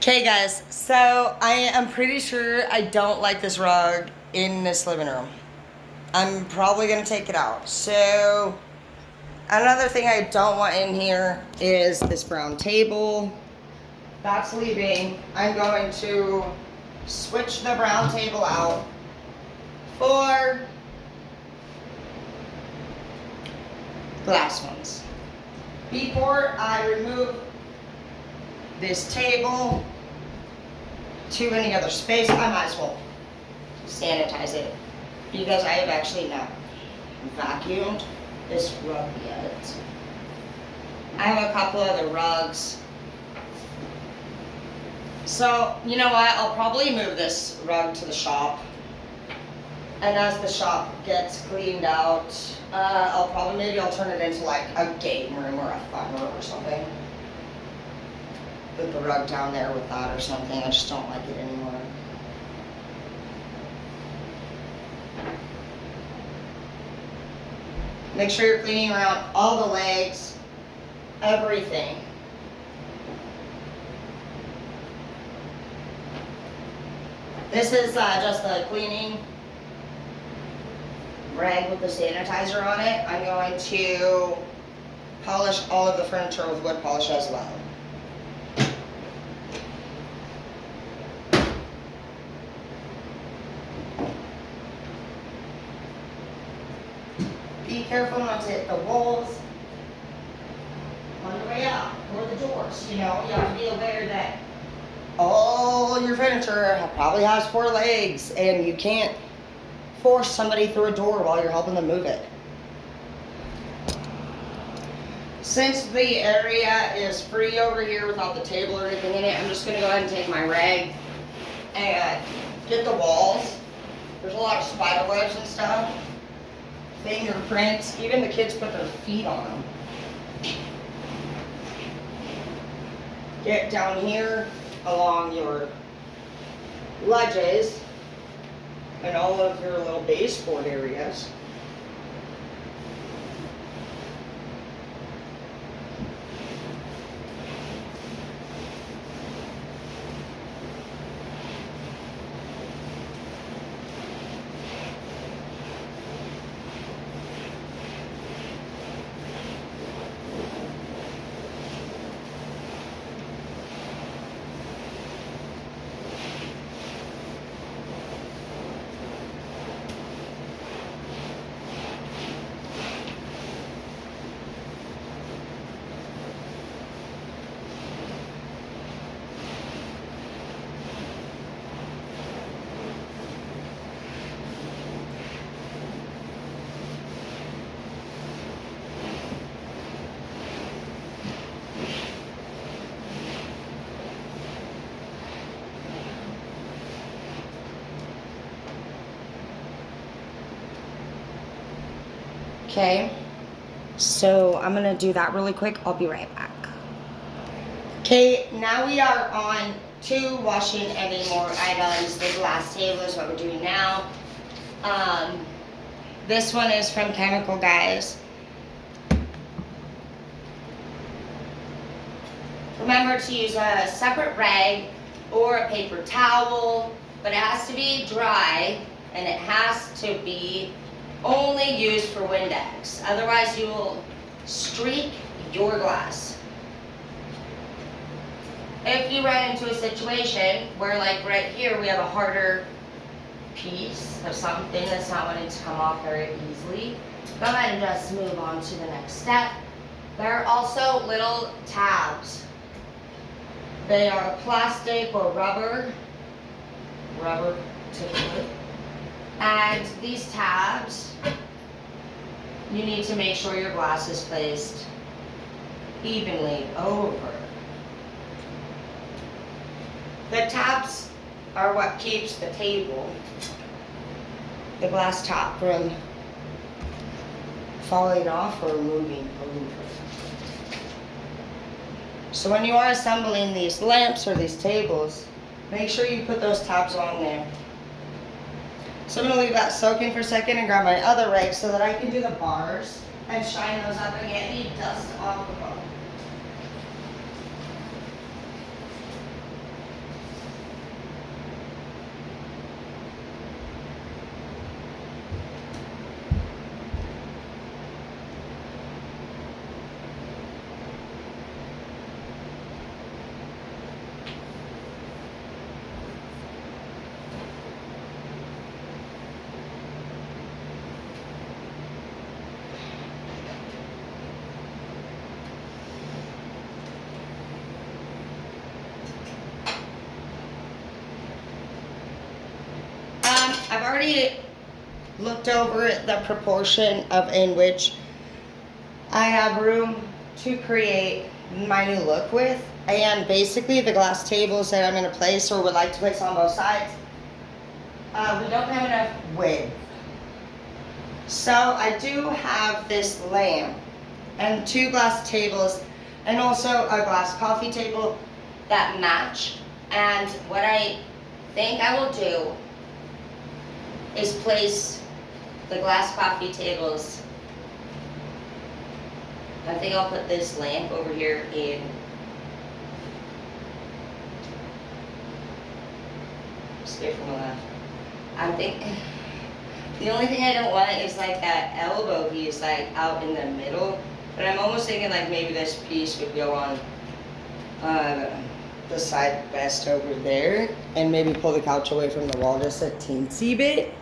Okay guys, so I am pretty sure I don't like this rug in this living room. I'm probably gonna take it out. So another thing I don't want in here is this brown table. That's leaving. I'm going to switch the brown table out for glass ones. Before I remove this table to any other space, I might as well sanitize it because I have actually not vacuumed this rug yet. I have a couple other rugs. So, you know what? I'll probably move this rug to the shop. And as the shop gets cleaned out, maybe I'll turn it into like a game room or a fun room or something. Put the rug down there with that or something. I just don't like it anymore. Make sure you're cleaning around all the legs, everything. This is just a cleaning rag with the sanitizer on it. I'm going to polish all of the furniture with wood polish as well. Be careful not to hit the walls on your way out or the doors. You know, you have to be aware that all your furniture probably has 4 legs and you can't force somebody through a door while you're helping them move it. Since the area is free over here without the table or anything in it, I'm just going to go ahead and take my rag and get the walls. There's a lot of spider webs and stuff. Fingerprints. Even the kids put their feet on them. Get down here along your ledges and all of your little baseboard areas. Okay, so I'm gonna do that really quick. I'll be right back. Okay, now we are on to washing any more items. The glass table is what we're doing now. This one is from Chemical Guys. Remember to use a separate rag or a paper towel, but it has to be dry and it has to be only used for Windex. Otherwise you will streak your glass. If you run into a situation where, like right here, we have a harder piece of something that's not wanting to come off very easily, go ahead and just move on to the next step. There are also little tabs. They are plastic or rubber typically. And these tabs, you need to make sure your glass is placed evenly over. The tabs are what keeps the table, the glass top, from falling off or moving over. So when you are assembling these lamps or these tables, make sure you put those tabs on there. So I'm going to leave that soaking for a second and grab my other rag so that I can do the bars and shine those up and get any dust off of them. I've already looked over the proportion of in which I have room to create my new look with, and basically the glass tables that I'm going to place or would like to place on both sides, we don't have enough width. So I do have this lamp and 2 glass tables and also a glass coffee table that match. And what I think I will do is place the glass coffee tables. I think I'll put this lamp over here in straight from the left. I think the only thing I don't want is like that elbow piece like out in the middle. But I'm almost thinking like maybe this piece would go on the side best over there, and maybe pull the couch away from the wall just a teensy bit.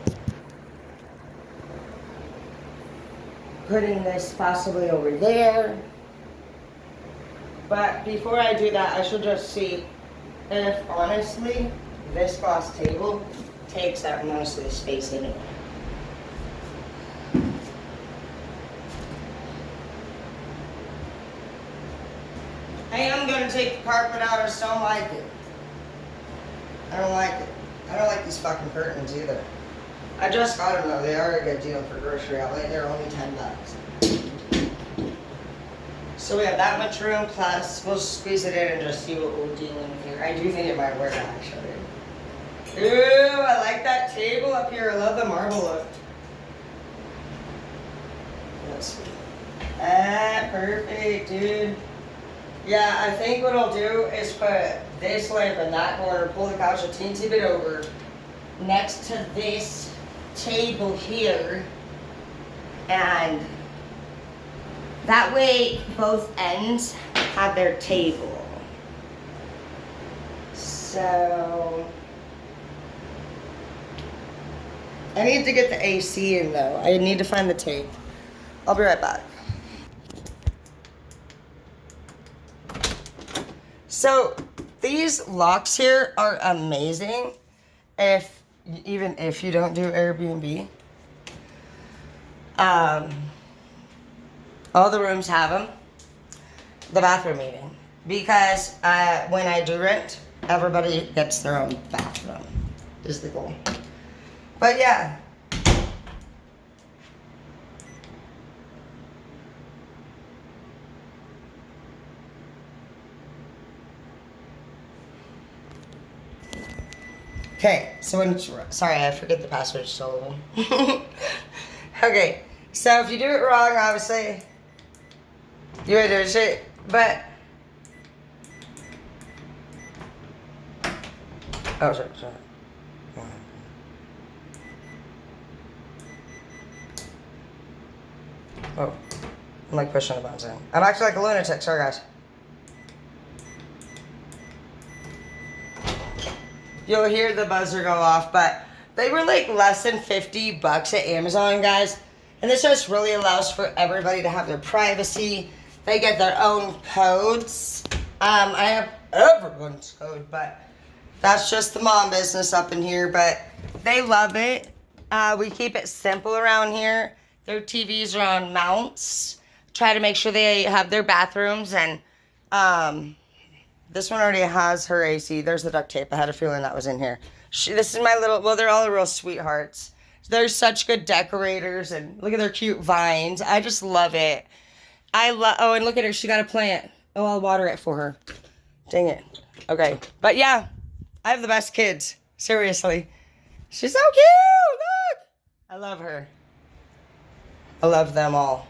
Putting this possibly over there. But before I do that, I should just see if honestly this glass table takes that most of the space in it. I am going to take the carpet out. I just don't like it. I don't like it. I don't like these fucking curtains either. I just got them though. They are a good deal for grocery outlet. They're only $10. So we have that much room, plus we'll squeeze it in and just see what we're dealing with here. I do think it might work actually. Ooh, I like that table up here. I love the marble look. Let's see. Ah, perfect, dude. Yeah, I think what I'll do is put this lamp in that corner, pull the couch a teensy bit over, next to this table here, and that way both ends have their table. So I need to get the AC in though. I need to find the tape. I'll be right back. So these locks here are amazing even if you don't do Airbnb. All the rooms have them. The bathroom even. Because when I do rent, everybody gets their own bathroom is the goal. But yeah. Okay, so sorry, I forget the password, Sullivan. Okay, so if you do it wrong, obviously, you would do shit, but, oh, sorry. Oh, I'm like pushing the buttons in. I'm actually like a lunatic, sorry guys. You'll hear the buzzer go off, but they were like less than $50 at Amazon, guys. And this just really allows for everybody to have their privacy. They get their own codes. I have everyone's code, but that's just the mom business up in here, but they love it. We keep it simple around here. Their TVs are on mounts. Try to make sure they have their bathrooms, and this one already has her AC. There's the duct tape. I had a feeling that was in here. This is my little, well, they're all real sweethearts. They're such good decorators, and look at their cute vines. I just love it. Oh, and look at her. She got a plant. Oh, I'll water it for her. Dang it. Okay. But yeah, I have the best kids. Seriously. She's so cute. Look. I love her. I love them all.